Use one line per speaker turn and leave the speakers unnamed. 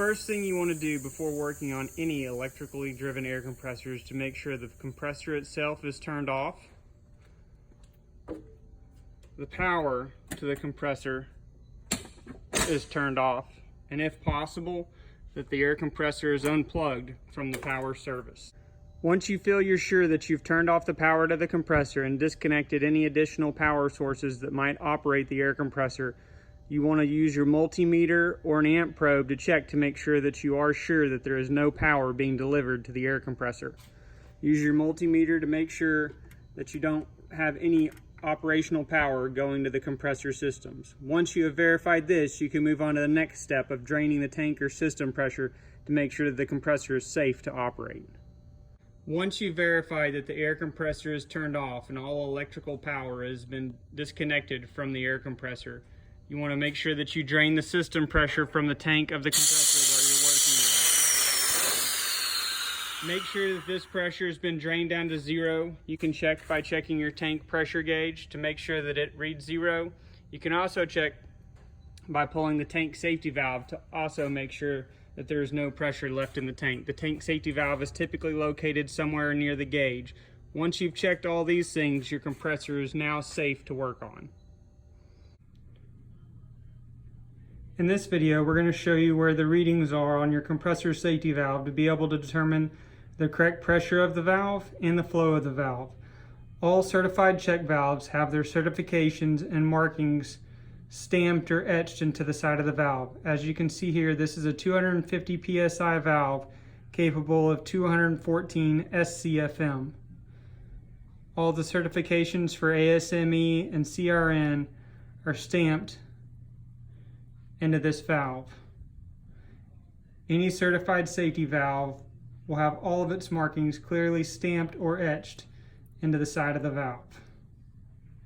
first thing you want to do before working on any electrically driven air compressor is to make sure the compressor itself is turned off, the power to the compressor is turned off, and if possible, that the air compressor is unplugged from the power service. Once you feel you're sure that you've turned off the power to the compressor and disconnected any additional power sources that might operate the air compressor, you want to use your multimeter or an amp probe to check to make sure that you are sure that there is no power being delivered to the air compressor. Use your multimeter to make sure that you don't have any operational power going to the compressor systems. Once you have verified this, you can move on to the next step of draining the tank or system pressure to make sure that the compressor is safe to operate. Once you've verified that the air compressor is turned off and all electrical power has been disconnected from the air compressor, you want to make sure that you drain the system pressure from the tank of the compressor where you're working with. Make sure that this pressure has been drained down to zero. You can check by checking your tank pressure gauge to make sure that it reads zero. You can also check by pulling the tank safety valve to also make sure that there is no pressure left in the tank. The tank safety valve is typically located somewhere near the gauge. Once you've checked all these things, your compressor is now safe to work on. In this video, we're going to show you where the readings are on your compressor safety valve to be able to determine the correct pressure of the valve and the flow of the valve. All certified check valves have their certifications and markings stamped or etched into the side of the valve. As you can see here, this is a 250 PSI valve capable of 214 SCFM. All the certifications for ASME and CRN are stamped into this valve. Any certified safety valve will have all of its markings clearly stamped or etched into the side of the valve.